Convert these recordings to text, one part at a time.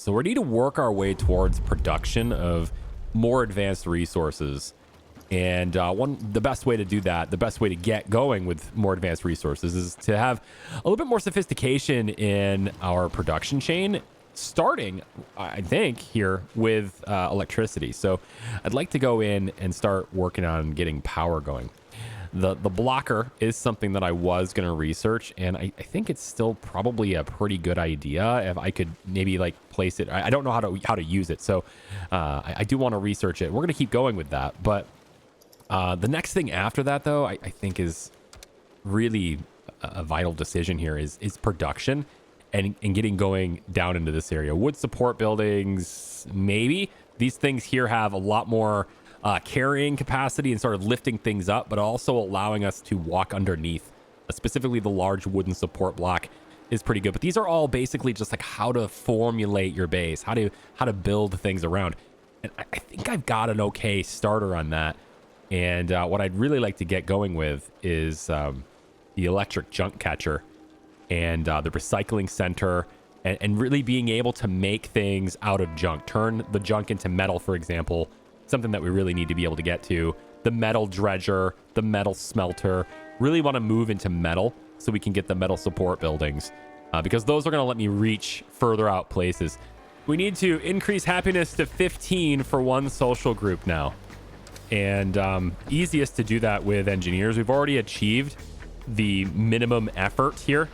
So we need to work our way towards production of more advanced resources. And the best way to do that, the best way to get going with more advanced resources is to have a little bit more sophistication in our production chain, starting, I think, here with electricity. So I'd like to go in and start working on getting power going. The blocker is something that I was going to research, and I think it's still probably a pretty good idea if I could maybe like place it. I don't know how to use it, so I do want to research it. We're going to keep going with that, but the next thing after that, though, I think is really a vital decision here is production and getting going down into this area. Wood support buildings, maybe. These things here have a lot more carrying capacity and sort of lifting things up, but also allowing us to walk underneath. Specifically, the large wooden support block is pretty good. But these are all basically just like how to formulate your base, how to build things around. And I think I've got an okay starter on that. And what I'd really like to get going with is the electric junk catcher and the recycling center, and really being able to make things out of junk, turn the junk into metal, for example, something that we really need to be able to get to. The metal dredger, the metal smelter, really want to move into metal so we can get the metal support buildings because those are going to let me reach further out places. We need to increase happiness to 15 for one social group now. And easiest to do that with engineers. We've already achieved the minimum effort here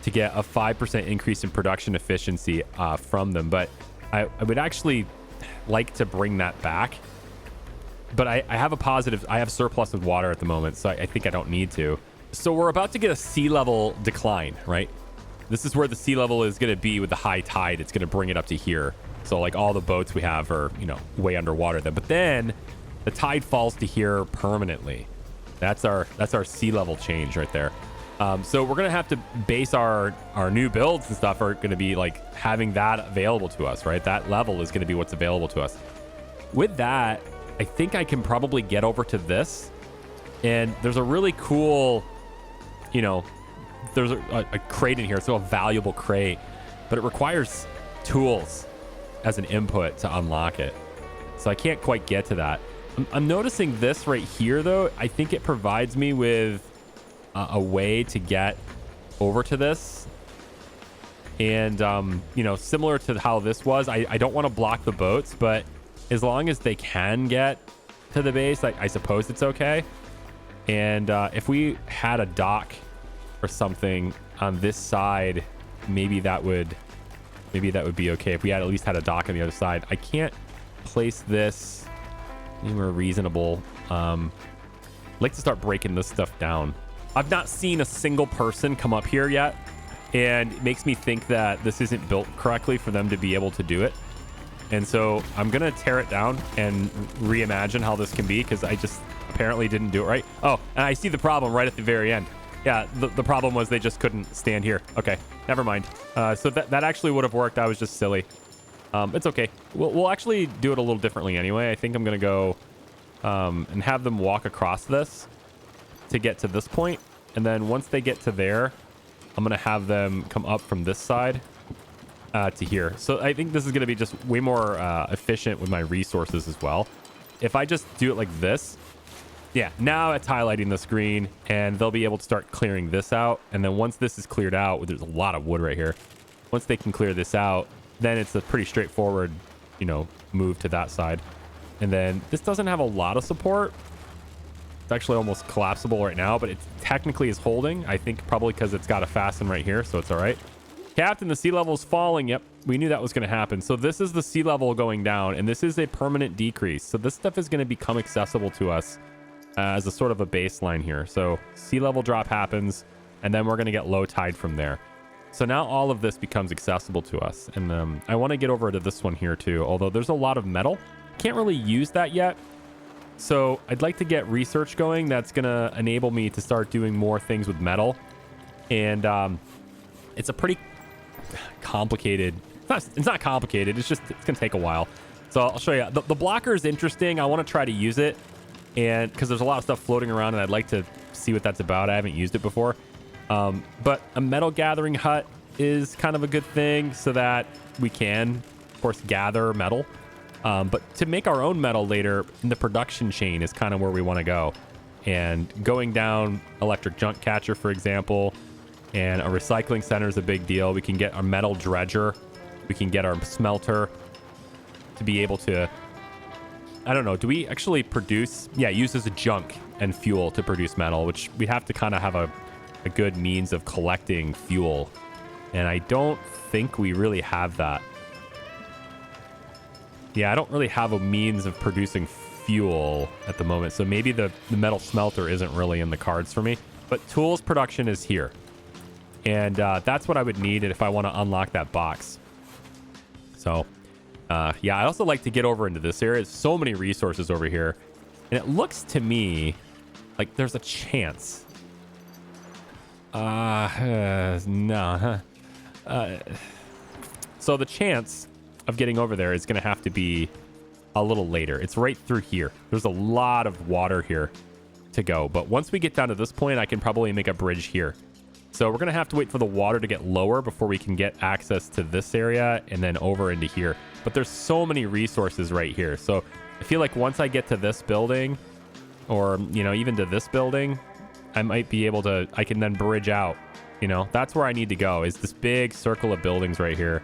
to get a 5% increase in production efficiency from them. But I would actually like to bring that back. But I have I have surplus of water at the moment, so I think I don't need to. So we're about to get a sea level decline, right? This is where the sea level is going to be with the high tide. It's going to bring it up to here. So like all the boats we have are, way underwater then. But then the tide falls to here permanently. That's our sea level change right there. So we're gonna have to base our new builds and stuff are gonna be like having that available to us, right? That level is gonna be what's available to us. With that, I think I can probably get over to this. And there's a really cool, there's a crate in here. It's a valuable crate, but it requires tools as an input to unlock it. So I can't quite get to that. I'm noticing this right here, though. I think it provides me with a way to get over to this. And, similar to how this was, I don't want to block the boats, but as long as they can get to the base, I suppose it's okay. And if we had a dock or something on this side, maybe that would be okay. If we at least had a dock on the other side. I can't place this anywhere reasonable. I'd like to start breaking this stuff down. I've not seen a single person come up here yet, and it makes me think that this isn't built correctly for them to be able to do it. And so I'm gonna tear it down and reimagine how this can be, because I just apparently didn't do it right. Oh, and I see the problem right at the very end. Yeah, the problem was they just couldn't stand here. Okay, never mind. So that actually would have worked. I was just silly. It's okay. We'll actually do it a little differently anyway. I think I'm gonna go and have them walk across this to get to this point, and then once they get to there, I'm gonna have them come up from this side to here. So I think this is gonna be just way more efficient with my resources as well. If I just do it like this, yeah, now it's highlighting the screen, and they'll be able to start clearing this out. And then once this is cleared out, there's a lot of wood right here. Once they can clear this out, then it's a pretty straightforward, move to that side. And then this doesn't have a lot of support. It's actually almost collapsible right now, but it technically is holding. I think probably because it's got a fasten right here, so it's all right. Captain, the sea level is falling. Yep, we knew that was going to happen. So this is the sea level going down, and this is a permanent decrease. So this stuff is going to become accessible to us as a sort of a baseline here. So sea level drop happens, and then we're going to get low tide from there. So now all of this becomes accessible to us. And I want to get over to this one here too, although there's a lot of metal. Can't really use that yet. So I'd like to get research going that's going to enable me to start doing more things with metal. And it's a pretty complicated, it's not complicated. It's going to take a while. So I'll show you. The blocker is interesting. I want to try to use it, and because there's a lot of stuff floating around, and I'd like to see what that's about. I haven't used it before. But a metal gathering hut is kind of a good thing so that we can of course, gather metal. But to make our own metal later in the production chain is kind of where we want to go. And going down electric junk catcher, for example, and a recycling center is a big deal. We can get our metal dredger. We can get our smelter to be able to, I don't know, do we actually produce? Yeah, use as a junk and fuel to produce metal, which we have to kind of have a good means of collecting fuel. And I don't think we really have that. Yeah, I don't really have a means of producing fuel at the moment. So maybe the metal smelter isn't really in the cards for me. But tools production is here. And that's what I would need if I want to unlock that box. So, yeah, I also like to get over into this area. There's so many resources over here. And it looks to me like there's a chance. No. So the chance of getting over there is going to have to be a little later. It's right through here. There's a lot of water here to go. But once we get down to this point, I can probably make a bridge here. So we're going to have to wait for the water to get lower before we can get access to this area and then over into here. But there's so many resources right here. So I feel like once I get to this building or, you know, even to this building, I might be able to, I can then bridge out, you know, that's where I need to go is this big circle of buildings right here.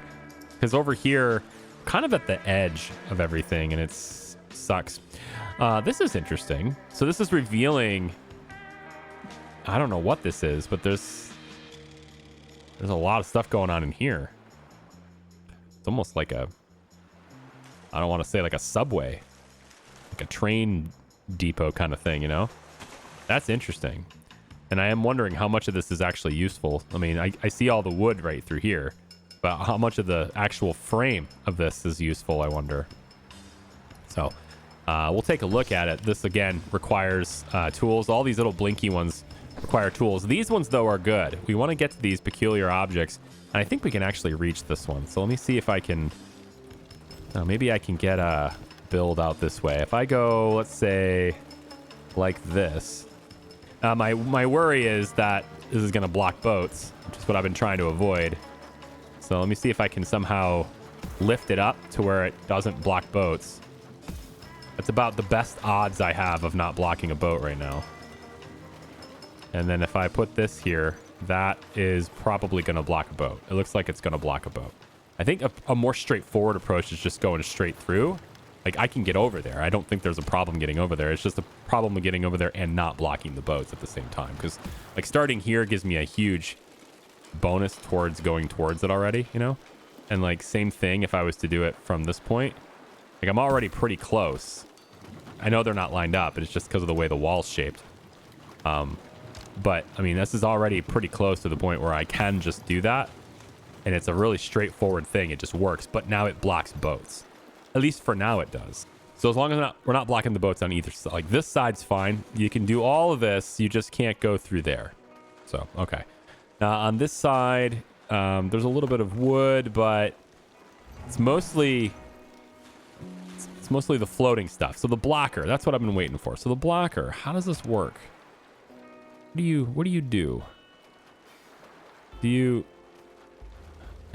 Because over here, kind of at the edge of everything, and it sucks. This is interesting. So this is revealing, I don't know what this is, but there's a lot of stuff going on in here. It's almost like a, I don't want to say like a subway, like a train depot kind of thing, you know? That's interesting. And I am wondering how much of this is actually useful. I mean, I see all the wood right through here, but how much of the actual frame of this is useful, I wonder. So we'll take a look at it. This, again, requires tools. All these little blinky ones require tools. These ones, though, are good. We want to get to these peculiar objects, and I think we can actually reach this one. So let me see if I can... maybe I can get a build out this way. If I go, let's say, like this... my worry is that this is going to block boats, which is what I've been trying to avoid. So let me see if I can somehow lift it up to where it doesn't block boats. That's about the best odds I have of not blocking a boat right now. And then if I put this here, that is probably going to block a boat. It looks like it's going to block a boat. I think a more straightforward approach is just going straight through. Like, I can get over there. I don't think there's a problem getting over there. It's just a problem of getting over there and not blocking the boats at the same time. Because, like, starting here gives me a huge bonus towards going towards it already, you know? And, like, same thing if I was to do it from this point. Like, I'm already pretty close. I know they're not lined up, but it's just because of the way the wall's shaped. But, I mean, this is already pretty close to the point where I can just do that. And it's a really straightforward thing. It just works. But now it blocks boats. At least for now it does. So as long as we're not blocking the boats on either side. Like, this side's fine. You can do all of this. You just can't go through there. So, okay. Now, on this side, there's a little bit of wood, but it's mostly... It's mostly the floating stuff. So the blocker, that's what I've been waiting for. So the blocker, how does this work? What do you do?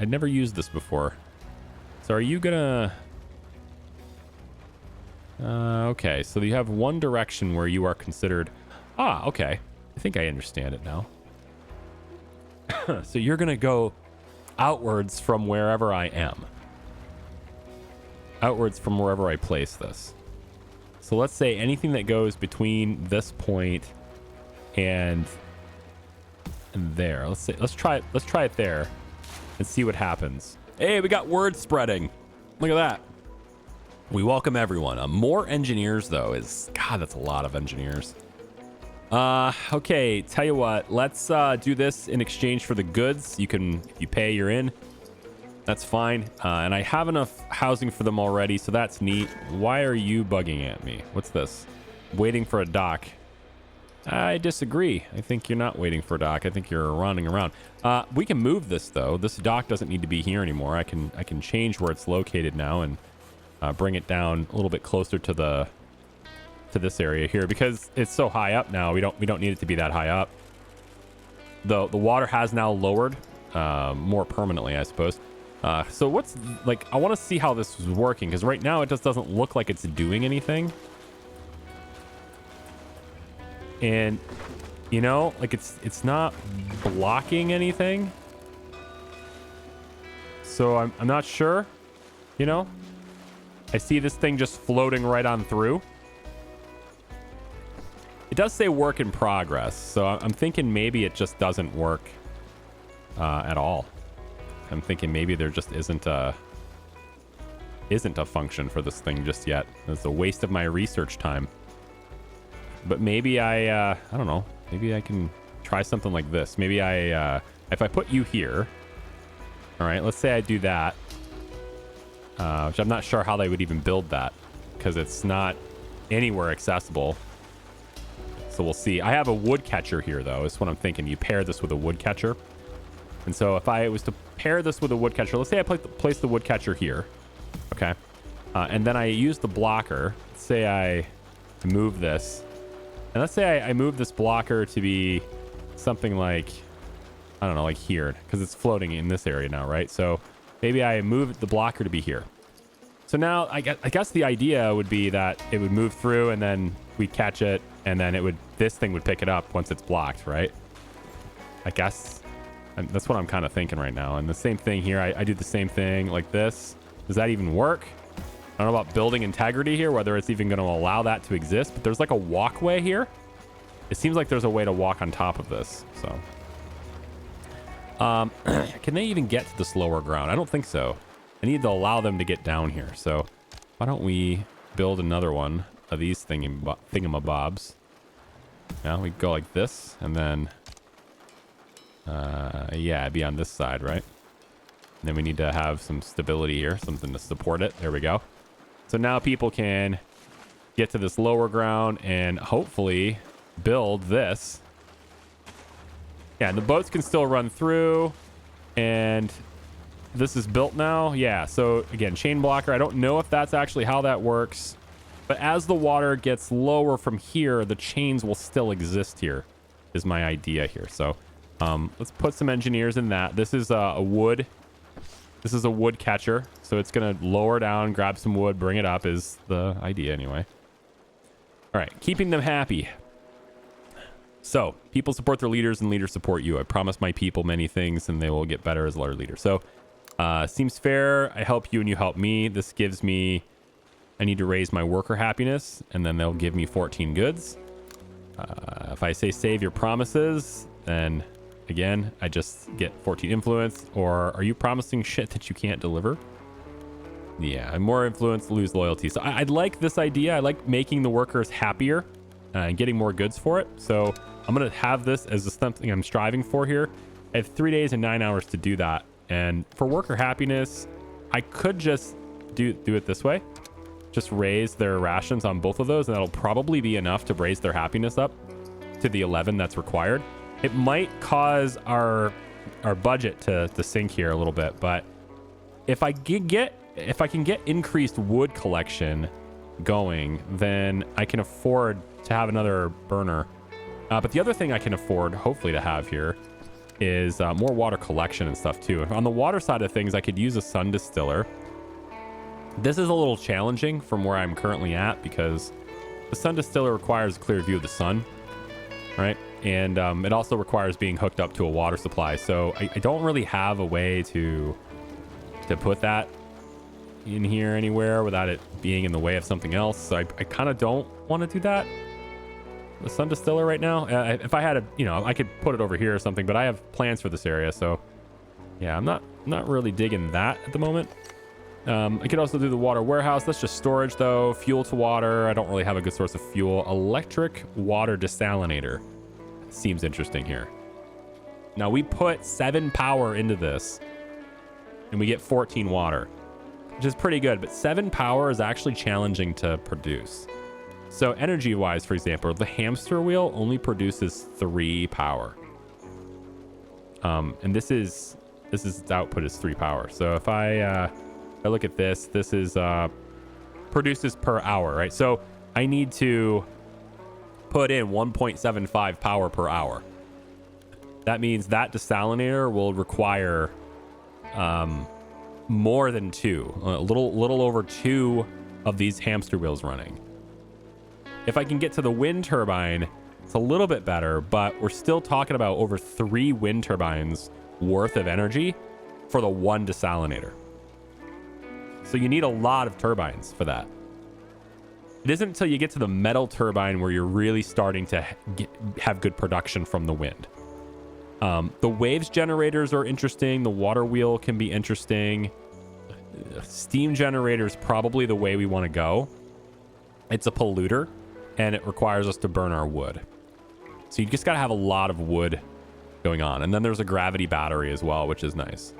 I'd never used this before. So are you gonna... okay, so you have one direction where you are considered... Ah, okay. I think I understand it now. So you're gonna go outwards from wherever I am. Outwards from wherever I place this. So let's say anything that goes between this point and there. Let's try it there and see what happens. Hey, we got word spreading. Look at that. We welcome everyone. More engineers though is, God, that's a lot of engineers. Okay, tell you what, let's do this in exchange for the goods. If you pay, you're in. That's fine. And I have enough housing for them already, so that's neat. Why are you bugging at me? What's this? Waiting for a dock. I disagree. I think you're not waiting for a dock. I think you're running around. We can move this, though. This dock doesn't need to be here anymore. I can change where it's located now and bring it down a little bit closer to this area here because it's so high up now. We don't need it to be that high up. The water has now lowered more permanently, I suppose. So what's like, I want to see how this is working because right now it just doesn't look like it's doing anything. And you know, like it's not blocking anything. So I'm not sure, you know, I see this thing just floating right on through. It does say work in progress. So I'm thinking maybe it just doesn't work at all. I'm thinking maybe there just isn't a function for this thing just yet. It's a waste of my research time. But maybe I don't know. Maybe I can try something like this. Maybe if I put you here, all right, let's say I do that, which I'm not sure how they would even build that because it's not anywhere accessible. So we'll see. I have a wood catcher here though. Is what I'm thinking. You pair this with a wood catcher. And so if I was to pair this with a wood catcher, let's say I place the wood catcher here. Okay. And then I use the blocker. Let's say I move this. And let's say I move this blocker to be something like, I don't know, like here, because it's floating in this area now, right? So maybe I move the blocker to be here. So now I guess the idea would be that it would move through and then we catch it and then this thing would pick it up once it's blocked, right? I guess that's what I'm kind of thinking right now. And the same thing here, I do the same thing like this. Does that even work? I don't know about building integrity here, whether it's even going to allow that to exist, but there's like a walkway here. It seems like there's a way to walk on top of this. So, can they even get to this lower ground? I don't think so. I need to allow them to get down here. So why don't we build another one of these thingamabobs? Now we go like this and then, yeah, it'd be on this side, right? And then we need to have some stability here, something to support it. There we go. So now people can get to this lower ground and hopefully build this. Yeah, and the boats can still run through. And this is built now. Yeah, so again, chain blocker. I don't know if that's actually how that works. But as the water gets lower from here, the chains will still exist here, is my idea here. So let's put some engineers in that. This is a wood. This is a wood catcher. So it's going to lower down, grab some wood, bring it up is the idea anyway. All right, keeping them happy. So people support their leaders and leaders support you. I promise my people many things and they will get better as our leader. So seems fair. I help you and you help me. This gives me, I need to raise my worker happiness and then they'll give me 14 goods. If I say save your promises, then again, I just get 14 influence. Or are you promising shit that you can't deliver? Yeah, more influence, lose loyalty. So I like this idea. I like making the workers happier and getting more goods for it. So I'm going to have this as something I'm striving for here. I have 3 days and 9 hours to do that. And for worker happiness, I could just do it this way. Just raise their rations on both of those. And that'll probably be enough to raise their happiness up to the 11 that's required. It might cause our budget to sink here a little bit. But if I can get increased wood collection going, then I can afford to have another burner. But the other thing I can afford, hopefully, to have here is more water collection and stuff too. On the water side of things, I could use a sun distiller. This is a little challenging from where I'm currently at because the sun distiller requires a clear view of the sun, right? And it also requires being hooked up to a water supply. So I don't really have a way to put that in here anywhere without it being in the way of something else. So I kind of don't want to do that. The sun distiller right now, if I had I could put it over here or something, but I have plans for this area. So yeah, I'm not really digging that at the moment. I could also do the water warehouse. That's just storage though. Fuel to water. I don't really have a good source of fuel. Electric water desalinator. Seems interesting here. Now we put 7 power into this and we get 14 water, which is pretty good, but 7 power is actually challenging to produce. So energy wise, for example, the hamster wheel only produces 3 power. And this is its output is 3 power. So if I look at this is produces per hour, right? So I need to put in 1.75 power per hour. That means that desalinator will require more than 2, a little over 2 of these hamster wheels running. If I can get to the wind turbine, it's a little bit better, but we're still talking about over 3 wind turbines worth of energy for the 1 desalinator. So you need a lot of turbines for that. It isn't until you get to the metal turbine where you're really starting to have good production from the wind. The waves generators are interesting. The water wheel can be interesting. Steam generator is probably the way we want to go. It's a polluter, and it requires us to burn our wood. So you just got to have a lot of wood going on. And then there's a gravity battery as well, which is nice.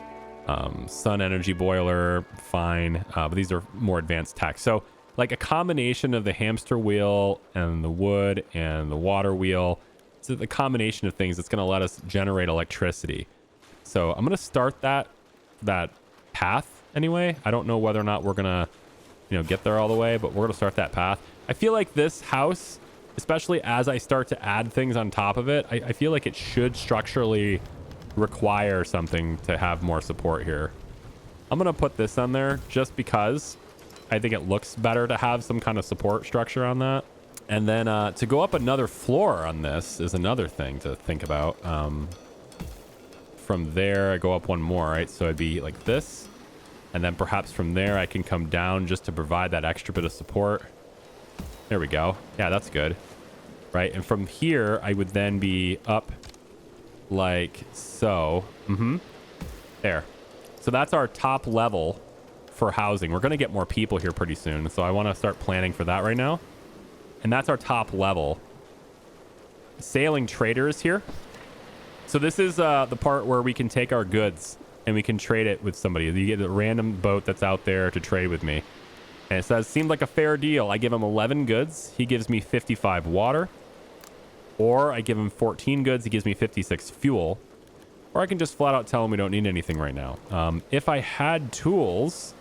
Sun energy boiler, fine. But these are more advanced tech. So like a combination of the hamster wheel and the wood and the water wheel. So the combination of things that's going to let us generate electricity. So I'm going to start that path anyway. I don't know whether or not we're going to, get there all the way, but we're going to start that path. I feel like this house, especially as I start to add things on top of it, I feel like it should structurally require something to have more support here. I'm going to put this on there just because I think it looks better to have some kind of support structure on that. And then to go up another floor on this is another thing to think about. From there, I go up one more, right? So it'd be like this. And then perhaps from there, I can come down just to provide that extra bit of support. There we go. Yeah, that's good. Right? And from here, I would then be up like so. There. So that's our top level for housing. We're going to get more people here pretty soon. So I want to start planning for that right now. And that's our top level. Sailing traders here. So this is the part where we can take our goods and we can trade it with somebody. You get a random boat that's out there to trade with me. And it says, seemed like a fair deal. I give him 11 goods. He gives me 55 water. Or I give him 14 goods. He gives me 56 fuel. Or I can just flat out tell him we don't need anything right now. If I had tools,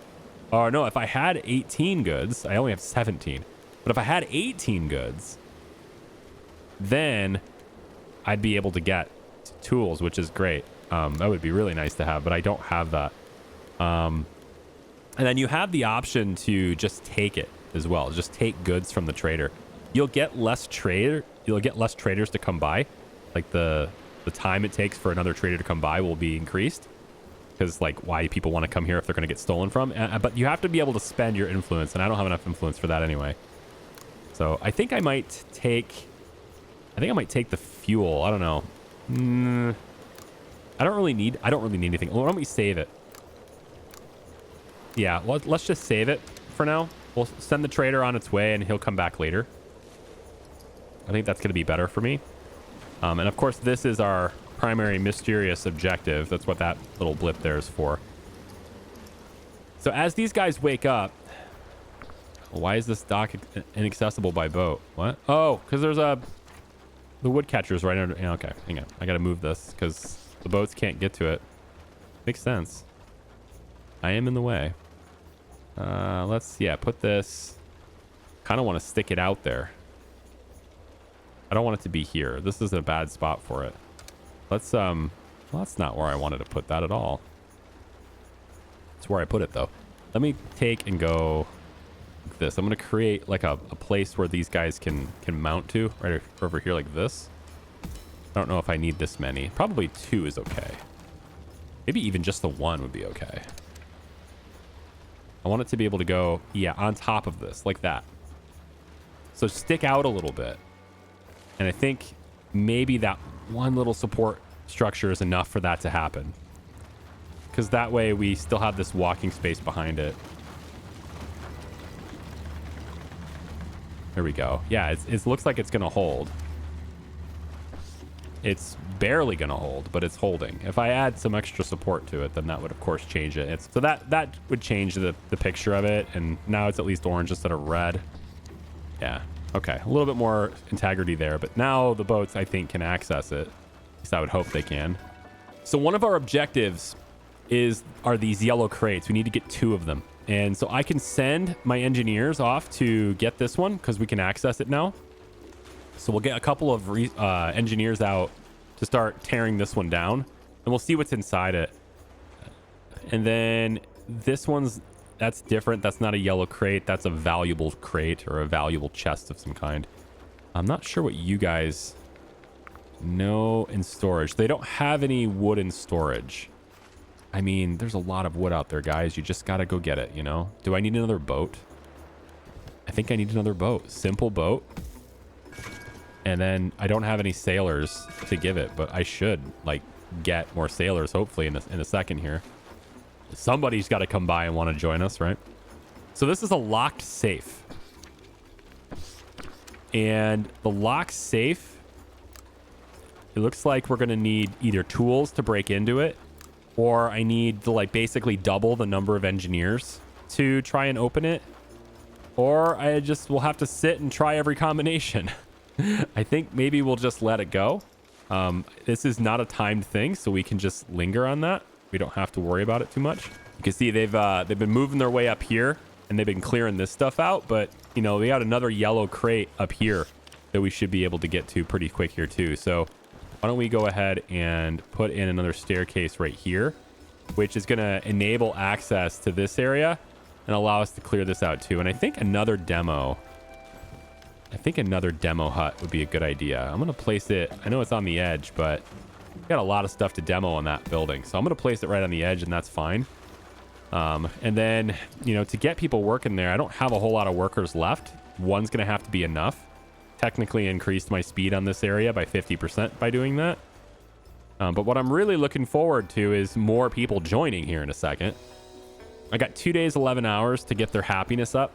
or no, if I had 18 goods, I only have 17. But if I had 18 goods, then I'd be able to get tools, which is great. That would be really nice to have, but I don't have that. And then you have the option to just take it as well. Just take goods from the trader. You'll get less traders to come by. Like the time it takes for another trader to come by will be increased. Because like, why do people want to come here if they're going to get stolen from? But you have to be able to spend your influence, and I don't have enough influence for that anyway. So I think I might take the fuel. I don't know. I don't really need anything. Why don't we save it? Yeah, let's just save it for now. We'll send the trader on its way and he'll come back later. I think that's going to be better for me. And of course, this is our primary mysterious objective. That's what that little blip there is for. So as these guys wake up, why is this dock inaccessible by boat? What? Oh, because there's the woodcatcher's right under. Yeah, okay, hang on. I got to move this because the boats can't get to it. Makes sense. I am in the way. Let's, put this. Kind of want to stick it out there. I don't want it to be here. This is a bad spot for it. Let's, well, that's not where I wanted to put that at all. It's where I put it though. Let me take and go like this. I'm going to create like a place where these guys can mount to right over here like this. I don't know if I need this many. Probably 2 is okay. Maybe even just the 1 would be okay. I want it to be able to go, on top of this, like that. So stick out a little bit. And I think maybe that one little support structure is enough for that to happen. Because that way we still have this walking space behind it. There we go. Yeah, it looks like it's going to hold. It's barely going to hold, but it's holding. If I add some extra support to it, then that would, of course, change it. So that would change the picture of it, and now it's at least orange instead of red. Yeah, okay. A little bit more integrity there, but now the boats, I think, can access it. At least I would hope they can. So one of our objectives are these yellow crates. We need to get 2 of them. And so I can send my engineers off to get this one because we can access it now. So we'll get a couple of engineers out to start tearing this one down, and we'll see what's inside it. And then this that's different. That's not a yellow crate. That's a valuable crate or a valuable chest of some kind. I'm not sure what you guys know in storage. They don't have any wood in storage. I mean, there's a lot of wood out there, guys. You just got to go get it, you know? Do I need another boat? I think I need another boat. Simple boat. And then I don't have any sailors to give it, but I should, like, get more sailors, hopefully, in a second here. Somebody's got to come by and want to join us, right? So this is a locked safe. And the locked safe, it looks like we're going to need either tools to break into it, or I need to, like, basically double the number of engineers to try and open it, or I just will have to sit and try every combination. I think maybe we'll just let it go. This is not a timed thing, so we can just linger on that. We don't have to worry about it too much. You can see they've been moving their way up here, and they've been clearing this stuff out, but you know, we got another yellow crate up here that we should be able to get to pretty quick here too. So why don't we go ahead and put in another staircase right here, which is going to enable access to this area and allow us to clear this out too. And I think another demo hut would be a good idea. I'm going to place it, I know it's on the edge, but we got a lot of stuff to demo on that building. So I'm going to place it right on the edge, and that's fine. And then, you know, to get people working there, I don't have a whole lot of workers left. One's going to have to be enough. Technically increased my speed on this area by 50% by doing that. But what I'm really looking forward to is more people joining here in a second. I got 2 days, 11 hours to get their happiness up.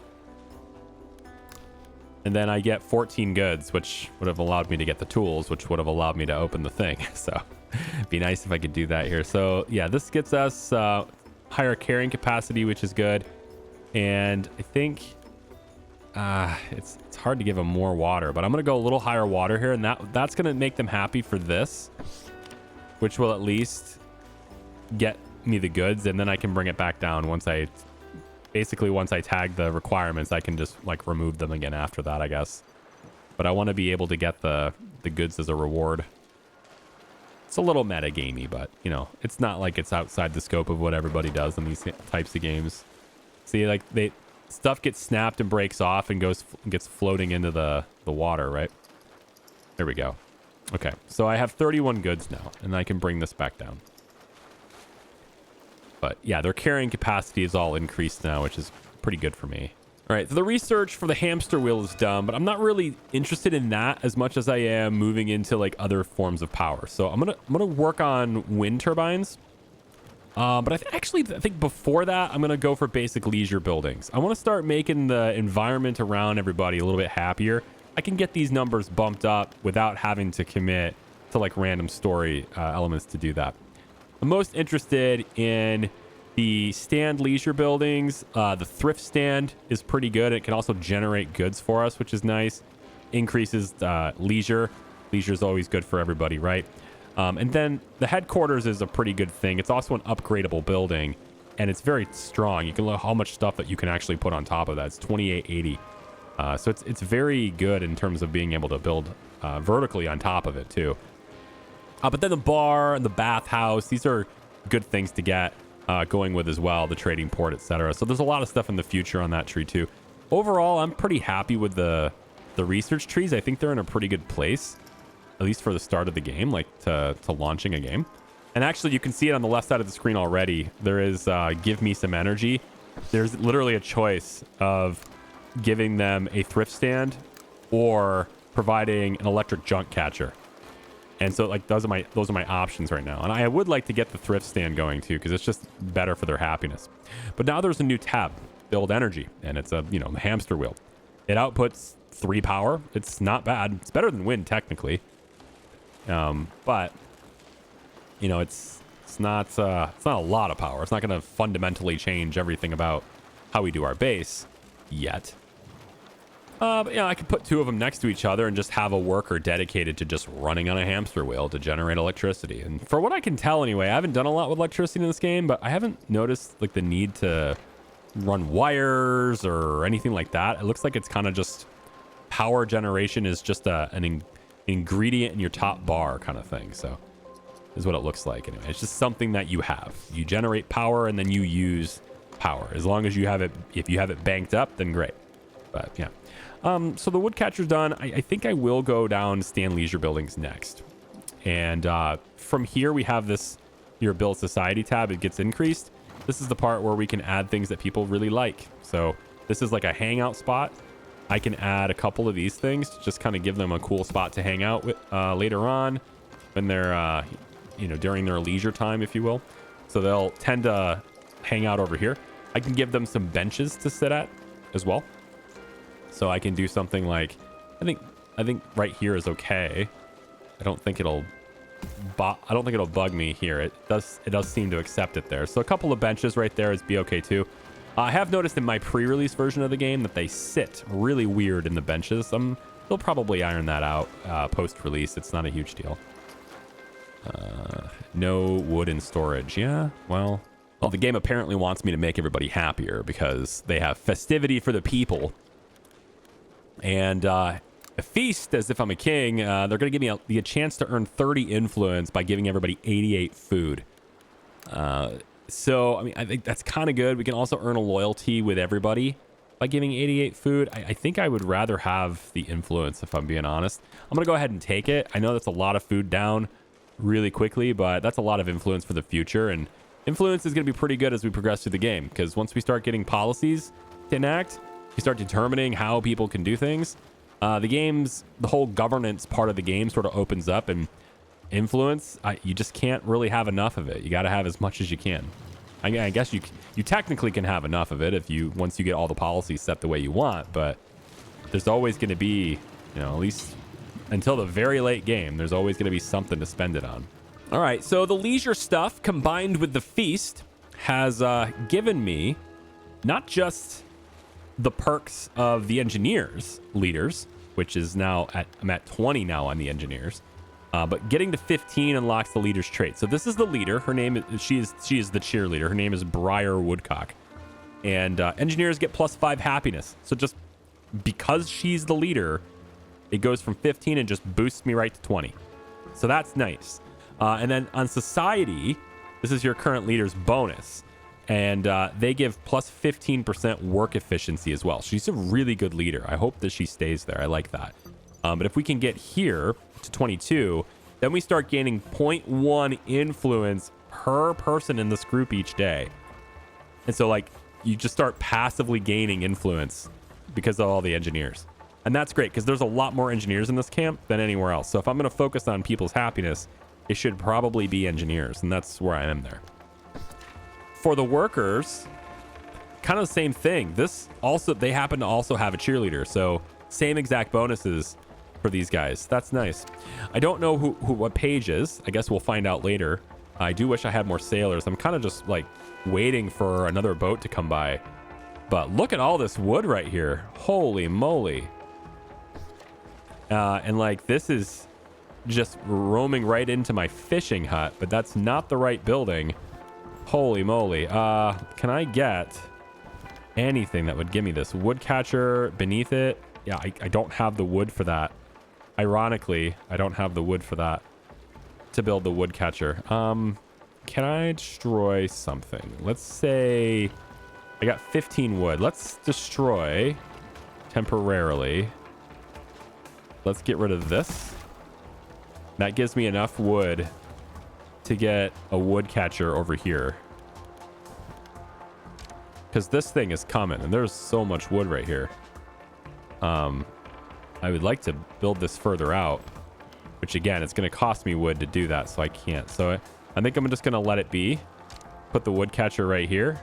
And then I get 14 goods, which would have allowed me to get the tools, which would have allowed me to open the thing. So it'd be nice if I could do that here. So yeah, this gets us higher carrying capacity, which is good. And I think it's hard to give them more water, but I'm going to go a little higher water here, and that's going to make them happy for this, which will at least get me the goods, and then I can bring it back down once I tag the requirements. I can just like remove them again after that, I guess. But I want to be able to get the goods as a reward. It's a little meta gamey, but you know, it's not like it's outside the scope of what everybody does in these types of games. See, like stuff gets snapped and breaks off and gets floating into the water, right? There we go. Okay, so I have 31 goods now, and I can bring this back down. But yeah, their carrying capacity is all increased now, which is pretty good for me. All right, so the research for the hamster wheel is done, but I'm not really interested in that as much as I am moving into like other forms of power. So I'm gonna work on wind turbines. But I think before that, I'm gonna go for basic leisure buildings. I want to start making the environment around everybody a little bit happier. I can get these numbers bumped up without having to commit to like random story elements to do that. I'm most interested in the stand leisure buildings. The thrift stand is pretty good. It can also generate goods for us, which is nice. Increases leisure. Leisure is always good for everybody, right? And then the headquarters is a pretty good thing. It's also an upgradable building, and it's very strong. You can look how much stuff that you can actually put on top of that. It's 2880. So it's very good in terms of being able to build vertically on top of it too. But then the bar and the bathhouse, these are good things to get going with as well, the trading port, etc. So there's a lot of stuff in the future on that tree too. Overall, I'm pretty happy with the research trees. I think they're in a pretty good place, at least for the start of the game, like to launching a game. And actually, you can see it on the left side of the screen already. There is give me some energy. There's literally a choice of giving them a thrift stand or providing an electric junk catcher. And so like those are my options right now. And I would like to get the thrift stand going too, because it's just better for their happiness. But now there's a new tab, build energy, and it's a, you know, hamster wheel. It outputs 3 power. It's not bad. It's better than wind technically. But you know, it's not a lot of power. It's not going to fundamentally change everything about how we do our base yet. But yeah, I could put 2 of them next to each other and just have a worker dedicated to just running on a hamster wheel to generate electricity. And for what I can tell anyway, I haven't done a lot with electricity in this game, but I haven't noticed like the need to run wires or anything like that. It looks like it's kind of just power generation is just an ingredient in your top bar kind of thing. So is what it looks like anyway. It's just something that you have. You generate power and then you use power. As long as you have it, if you have it banked up, then great. But yeah. So the woodcatcher's done. I think I will go down Stan Leisure Buildings next. And from here, we have this, your Build Society tab. It gets increased. This is the part where we can add things that people really like. So this is like a hangout spot. I can add a couple of these things to just kind of give them a cool spot to hang out with later on when they're, you know, during their leisure time, if you will. So they'll tend to hang out over here. I can give them some benches to sit at as well. So I can do something like, I think right here is okay. I don't think it'll bug me here. It does seem to accept it there. So a couple of benches right there is be okay too. I have noticed in my pre-release version of the game that they sit really weird in the benches. They'll probably iron that out post-release. It's not a huge deal. No wood in storage. Yeah, well, the game apparently wants me to make everybody happier because they have festivity for the people. And a feast as if I'm a king. They're going to give me a chance to earn 30 influence by giving everybody 88 food. So, I mean, I think that's kind of good. We can also earn a loyalty with everybody by giving 88 food. I think I would rather have the influence, if I'm being honest. I'm going to go ahead and take it. I know that's a lot of food down really quickly, but that's a lot of influence for the future. And influence is going to be pretty good as we progress through the game, because once we start getting policies to enact, we start determining how people can do things. The whole governance part of the game sort of opens up, and influence, you just can't really have enough of it. You got to have as much as you can. I guess you technically can have enough of it once you get all the policies set the way you want, but there's always going to be, you know, at least until the very late game, there's always going to be something to spend it on. All right, so the leisure stuff combined with the feast has given me not just the perks of the engineers leaders, which is now I'm at 20 now on the engineers, but getting to 15 unlocks the leader's trait. So this is the leader. Her name is she is the cheerleader. Her name is Pryor Woodcock, and engineers get +5 happiness. So just because she's the leader, it goes from 15 and just boosts me right to 20. So that's nice. And then on society, this is your current leader's bonus. And they give +15% work efficiency as well. She's a really good leader. I hope that she stays there. I like that. But if we can get here to 22, then we start gaining 0.1 influence per person in this group each day. And so, like, you just start passively gaining influence because of all the engineers. And that's great because there's a lot more engineers in this camp than anywhere else. So if I'm going to focus on people's happiness, it should probably be engineers. And that's where I am there. For the workers, kind of the same thing. They happen to also have a cheerleader, so same exact bonuses for these guys. That's nice. I don't know what page is. I guess we'll find out later. I do wish I had more sailors. I'm kind of just like waiting for another boat to come by. But look at all this wood right here. Holy moly. And like this is just roaming right into my fishing hut, but that's not the right building. Holy moly. Can I get anything that would give me this? Woodcatcher beneath it? Yeah, I don't have the wood for that. Ironically, I don't have the wood for that to build the woodcatcher. Can I destroy something? Let's say I got 15 wood. Let's destroy temporarily. Let's get rid of this. That gives me enough wood to get a woodcatcher over here, because this thing is coming and there's so much wood right here. I would like to build this further out, which again, it's going to cost me wood to do that, so I can't. So I think I'm just going to let it be. Put the woodcatcher right here.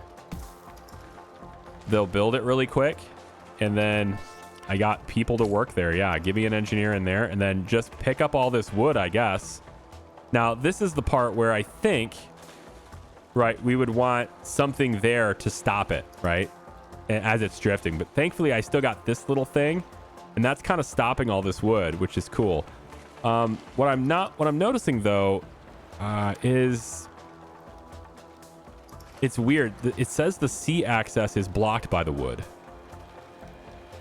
They'll build it really quick, and then I got people to work there. Yeah, give me an engineer in there, and then just pick up all this wood, I guess. Now, this is the part where I think, right, we would want something there to stop it, right, as it's drifting. But thankfully, I still got this little thing, and that's kind of stopping all this wood, which is cool. What I'm noticing, though, is it's weird. It says the sea access is blocked by the wood,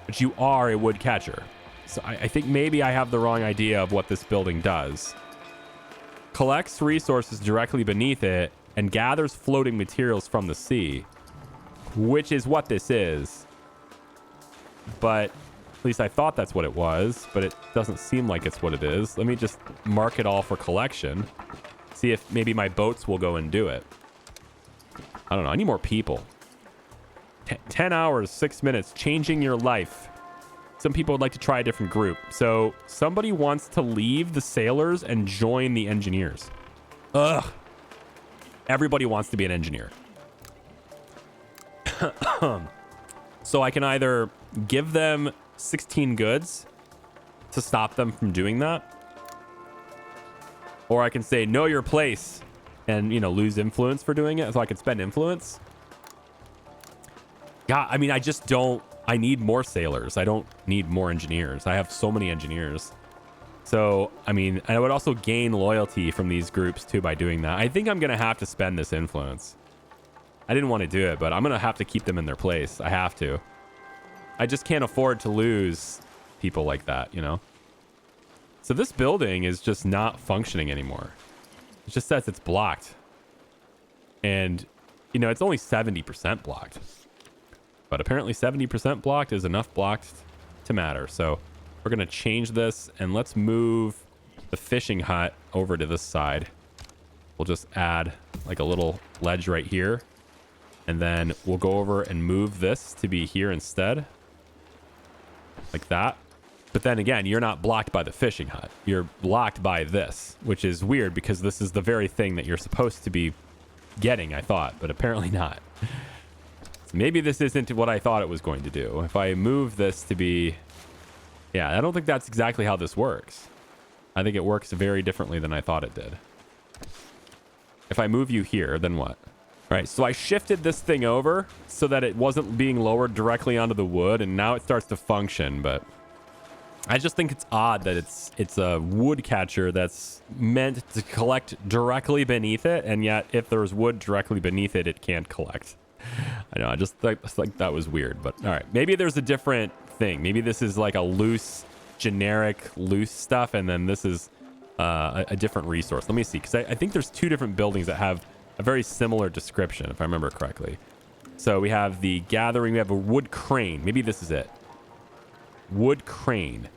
but you are a woodcatcher. So I think maybe I have the wrong idea of what this building does. Collects resources directly beneath it and gathers floating materials from the sea. which is what this is. But at least I thought that's what it was, but it doesn't seem like it's what it is. Let me just mark it all for collection. See if maybe my boats will go and do it. I don't know. I need more people. 10 hours, 6 minutes, changing your life. Some people would like to try a different group. So somebody wants to leave the sailors and join the engineers. Ugh. Everybody wants to be an engineer. So I can either give them 16 goods to stop them from doing that, or I can say know your place and, you know, lose influence for doing it, so I can spend influence. God, I mean, I just don't. I need more sailors. I don't need more engineers. I have so many engineers. So, I mean, I would also gain loyalty from these groups too by doing that. I think I'm going to have to spend this influence. I didn't want to do it, but I'm going to have to keep them in their place. I have to. I just can't afford to lose people like that, you know? So this building is just not functioning anymore. It just says it's blocked. And, you know, it's only 70% blocked. But apparently 70% blocked is enough blocked to matter. So we're going to change this, and let's move the fishing hut over to this side. We'll just add like a little ledge right here. And then we'll go over and move this to be here instead. Like that. But then again, you're not blocked by the fishing hut. You're blocked by this, which is weird because this is the very thing that you're supposed to be getting, I thought, but apparently not. Maybe this isn't what I thought it was going to do. If I move this to be... Yeah, I don't think that's exactly how this works. I think it works very differently than I thought it did. If I move you here, then what? All right, so I shifted this thing over so that it wasn't being lowered directly onto the wood, and now it starts to function, but... I just think it's odd that it's a wood catcher that's meant to collect directly beneath it, and yet if there's wood directly beneath it, it can't collect. I know, I just like that was weird, but all right. Maybe there's a different thing. Maybe this is like a loose, generic, loose stuff, and then this is a different resource. Let me see, because I think there's two different buildings that have a very similar description, if I remember correctly. So we have the gathering, we have a wood crane. Maybe this is it. Wood crane.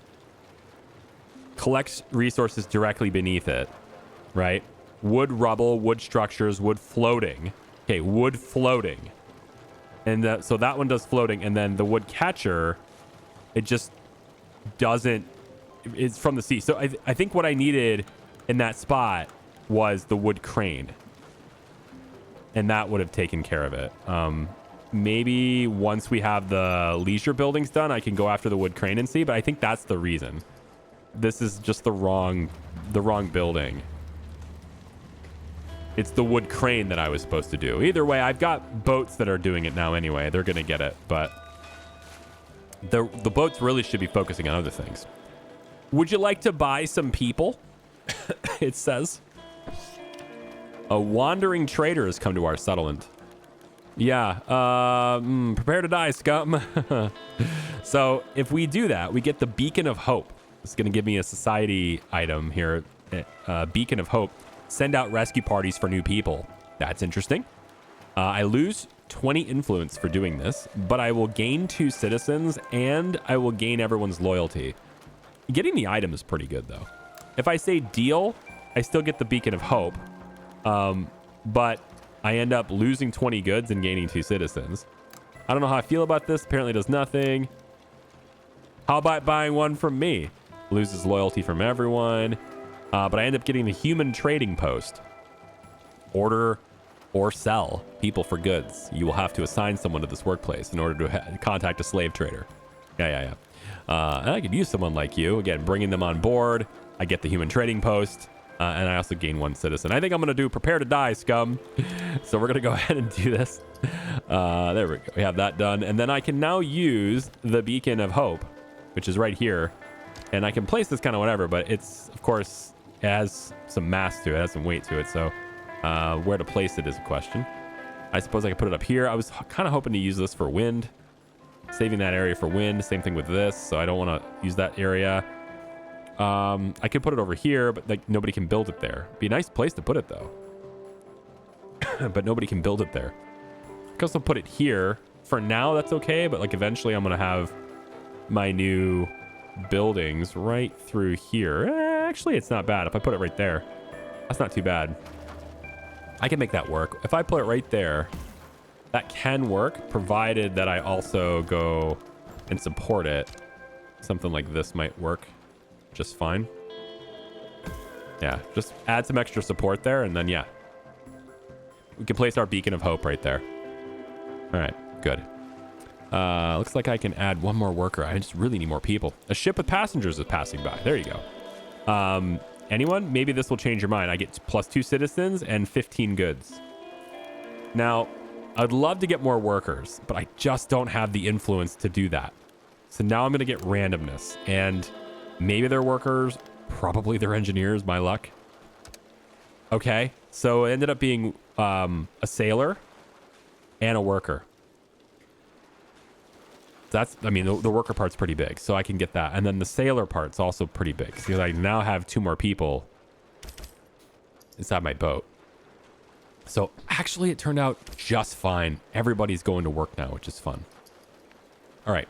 Collects resources directly beneath it, right? Wood rubble, wood structures, wood floating. Okay, wood floating. And so that one does floating, and then the wood catcher, it just doesn't, it's from the sea. So I think what I needed in that spot was the wood crane, and that would have taken care of it. Maybe once we have the leisure buildings done, I can go after the wood crane and see, but I think that's the reason. This is just the wrong building. It's the wood crane that I was supposed to do. Either way, I've got boats that are doing it now anyway. They're going to get it, but the boats really should be focusing on other things. Would you like to buy some people? It says. A wandering trader has come to our settlement. Yeah, prepare to die, scum. So if we do that, we get the Beacon of Hope. It's going to give me a society item here. Beacon of Hope. Send out rescue parties for new people. That's interesting. I lose 20 influence for doing this, but I will gain 2 citizens and I will gain everyone's loyalty. Getting the item is pretty good, though. If I say deal, I still get the Beacon of Hope, but I end up losing 20 goods and gaining 2 citizens. I don't know how I feel about this. Apparently does nothing. How about buying one from me? Loses loyalty from everyone. But I end up getting the human trading post. Order or sell people for goods. You will have to assign someone to this workplace in order to contact a slave trader. Yeah. And I could use someone like you. Again, bringing them on board. I get the human trading post. And I also gain 1 citizen. I think I'm going to do prepare to die, scum. So we're going to go ahead and do this. There we go. We have that done. And then I can now use the Beacon of Hope, which is right here. And I can place this kind of whatever, but it's, of course... It has some mass to it. It has some weight to it. So where to place it is a question. I suppose I could put it up here. I was kind of hoping to use this for wind. Saving that area for wind. Same thing with this. So I don't want to use that area. I could put it over here, but like nobody can build it there. Be a nice place to put it, though. But nobody can build it there. I can also put it here. For now, that's okay. But like eventually I'm going to have my new buildings right through here. Actually, it's not bad. If I put it right there, that's not too bad. I can make that work. If I put it right there, that can work, provided that I also go and support it. Something like this might work just fine. Yeah, just add some extra support there, and then, yeah. We can place our beacon of hope right there. All right, good. Looks like I can add one more worker. I just really need more people. A ship with passengers is passing by. There you go. Anyone? Maybe this will change your mind. I get +2 citizens and 15 goods. Now, I'd love to get more workers, but I just don't have the influence to do that. So now I'm going to get randomness, and maybe they're workers, probably they're engineers, my luck. Okay, so it ended up being a sailor and a worker. That's, I mean, the worker part's pretty big, so I can get that. And then the sailor part's also pretty big, because I now have 2 more people inside my boat. So actually, it turned out just fine. Everybody's going to work now, which is fun. All right.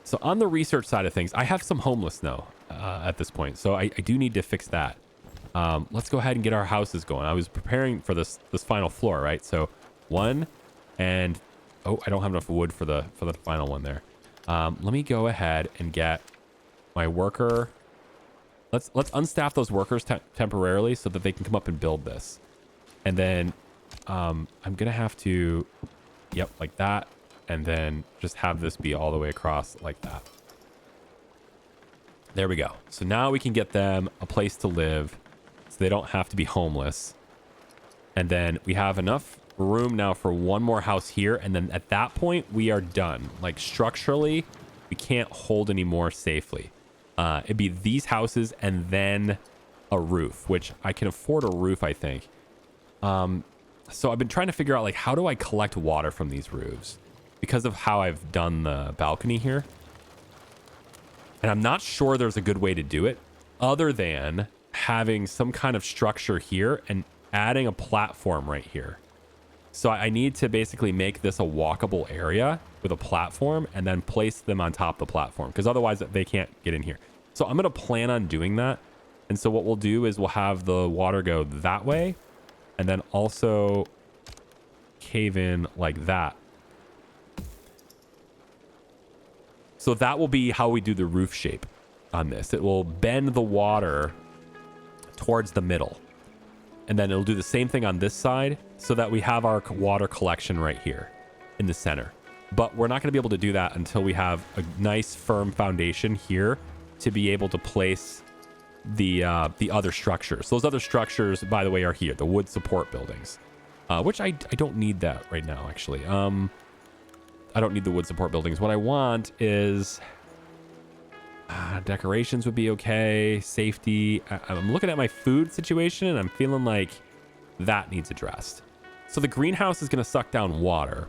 So on the research side of things, I have some homeless now at this point. So I do need to fix that. Let's go ahead and get our houses going. I was preparing for this final floor, right? So 1 and... Oh, I don't have enough wood for the final one there. Let me go ahead and get my worker. Let's unstaff those workers temporarily so that they can come up and build this. And then I'm going to have to, yep, like that. And then just have this be all the way across like that. There we go. So now we can get them a place to live so they don't have to be homeless. And then we have enough room now for one more house here. And then at that point, we are done. Like structurally, we can't hold any more safely. It'd be these houses and then a roof, which I can afford a roof, I think. So I've been trying to figure out, like, how do I collect water from these roofs? Because of how I've done the balcony here. And I'm not sure there's a good way to do it other than having some kind of structure here and adding a platform right here. So I need to basically make this a walkable area with a platform and then place them on top of the platform, because otherwise they can't get in here. So I'm going to plan on doing that. And so what we'll do is we'll have the water go that way and then also cave in like that. So that will be how we do the roof shape on this. It will bend the water towards the middle. And then it'll do the same thing on this side so that we have our water collection right here in the center. But we're not going to be able to do that until we have a nice firm foundation here to be able to place the other structures. Those other structures, by the way, are here, the wood support buildings, which I don't need that right now, actually. I don't need the wood support buildings. What I want is decorations would be okay. Safety. I'm looking at my food situation and I'm feeling like that needs addressed. So the greenhouse is going to suck down water.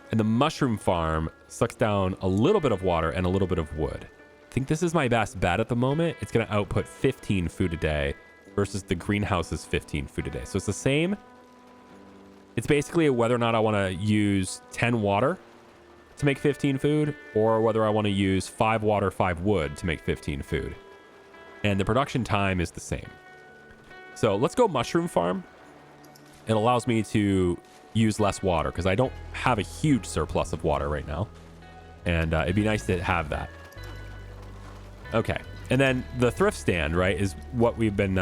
And the mushroom farm sucks down a little bit of water and a little bit of wood. I think this is my best bet at the moment. It's going to output 15 food a day versus the greenhouse's 15 food a day. So it's the same. It's basically whether or not I want to use 10 water to make 15 food, or whether I want to use 5 water, 5 wood to make 15 food. And the production time is the same. So let's go mushroom farm. It allows me to use less water because I don't have a huge surplus of water right now. And it'd be nice to have that. Okay. And then the thrift stand, right, is what we've been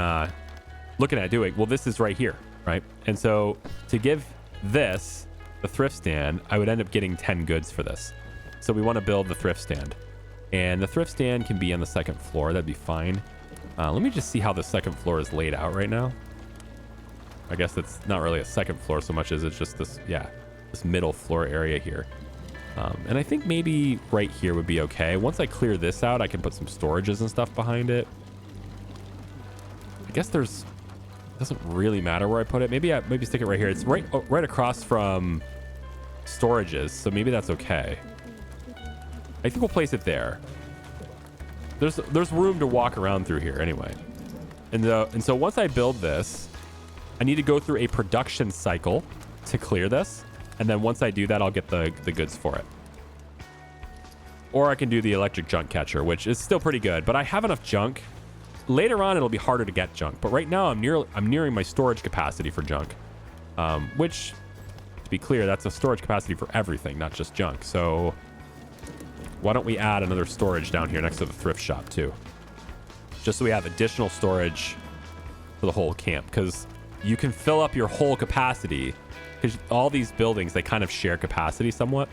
looking at doing. Well, this is right here, right? And so to give this the thrift stand, I would end up getting 10 goods for this. So we want to build the thrift stand. And the thrift stand can be on the second floor. That'd be fine. Let me just see how the second floor is laid out right now. I guess it's not really a second floor so much as it's just this, yeah, this middle floor area here. And I think maybe right here would be okay. Once I clear this out, I can put some storages and stuff behind it. I guess there's... doesn't really matter where I put it. Maybe stick it right here. It's right across from storages, so maybe that's okay. I think we'll place it there. There's room to walk around through here anyway. And so once I build this, I need to go through a production cycle to clear this. And then once I do that, I'll get the goods for it. Or I can do the electric junk catcher, which is still pretty good, but I have enough junk. Later on, it'll be harder to get junk, but right now I'm nearing my storage capacity for junk, which, to be clear, that's a storage capacity for everything, not just junk. So why don't we add another storage down here next to the thrift shop too, just so we have additional storage for the whole camp, because you can fill up your whole capacity, because all these buildings, they kind of share capacity somewhat.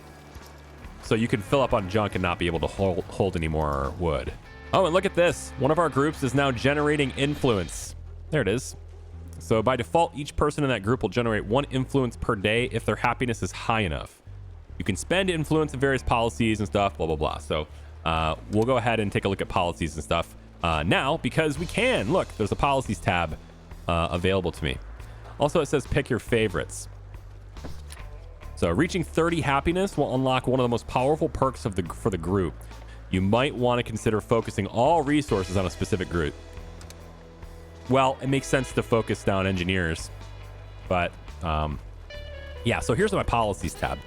So you can fill up on junk and not be able to hold any more wood. Oh, and look at this. One of our groups is now generating influence. There it is. So by default, each person in that group will generate 1 influence per day if their happiness is high enough. You can spend influence in various policies and stuff, blah, blah, blah. So we'll go ahead and take a look at policies and stuff now, because we can. Look, there's a policies tab available to me. Also, it says pick your favorites. So reaching 30 happiness will unlock one of the most powerful perks for the group. You might want to consider focusing all resources on a specific group. Well, it makes sense to focus down engineers, but yeah, so here's my policies tab.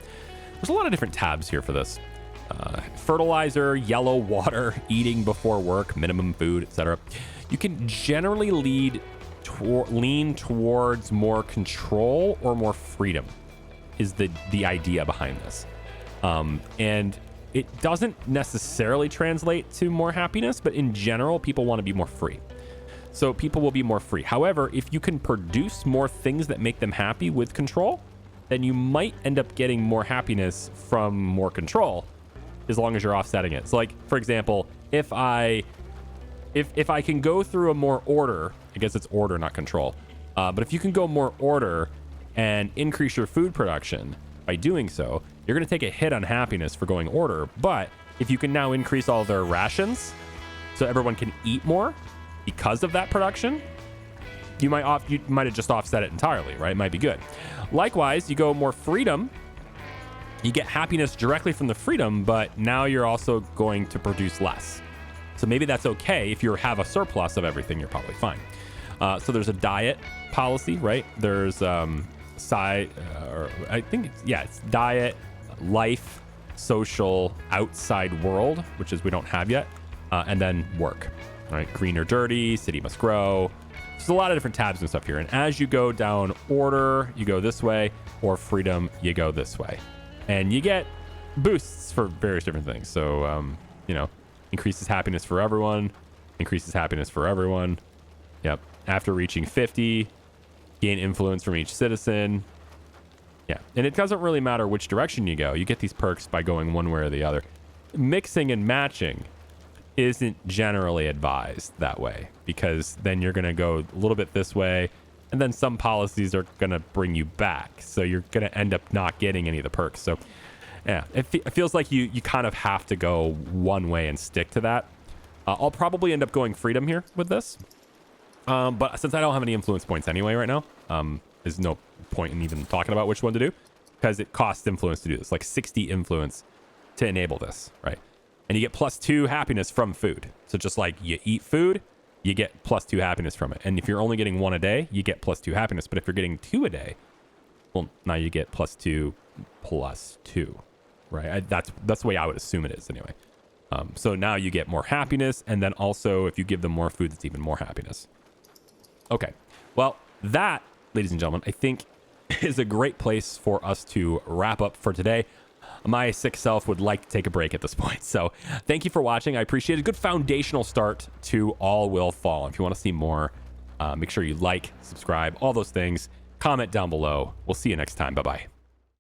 There's a lot of different tabs here for this. Fertilizer, yellow water, eating before work, minimum food, etc. You can generally lean towards more control or more freedom is the idea behind this. And it doesn't necessarily translate to more happiness, but in general, people want to be more free. So people will be more free. However, if you can produce more things that make them happy with control, then you might end up getting more happiness from more control, as long as you're offsetting it. So like, for example, if I can go through a more order, I guess it's order, not control. But if you can go more order and increase your food production by doing so, you're going to take a hit on happiness for going order. But if you can now increase all their rations so everyone can eat more because of that production, you might have just offset it entirely, right? It might be good. Likewise, you go more freedom, you get happiness directly from the freedom, but now you're also going to produce less. So maybe that's okay. If you have a surplus of everything, you're probably fine. So there's a diet policy, right? There's I think it's diet, life, social, outside world, which is we don't have yet, and then work. All right, green or dirty, city must grow. There's a lot of different tabs and stuff here. And as you go down order, you go this way, or freedom, you go this way. And you get boosts for various different things. So, increases happiness for everyone, increases happiness for everyone. Yep. After reaching 50, gain influence from each citizen. Yeah. And it doesn't really matter which direction you go. You get these perks by going one way or the other. Mixing and matching isn't generally advised that way, because then you're going to go a little bit this way, and then some policies are going to bring you back. So you're going to end up not getting any of the perks. So yeah, it feels like you kind of have to go one way and stick to that. I'll probably end up going freedom here with this. But since I don't have any influence points anyway right now, there's no point in even talking about which one to do, because it costs influence to do this, like 60 influence to enable this, right? And you get +2 happiness from food. So just like you eat food, you get +2 happiness from it. And if you're only getting 1 a day, you get +2 happiness. But if you're getting 2 a day, well, now you get +2 +2, right? That's the way I would assume it is anyway. So now you get more happiness. And then also if you give them more food, it's even more happiness. Okay. Well, that, ladies and gentlemen, I think is a great place for us to wrap up for today. My sick self would like to take a break at this point. So thank you for watching. I appreciate it. A good foundational start to All Will Fall. If you want to see more, make sure you like, subscribe, all those things. Comment down below. We'll see you next time. Bye-bye.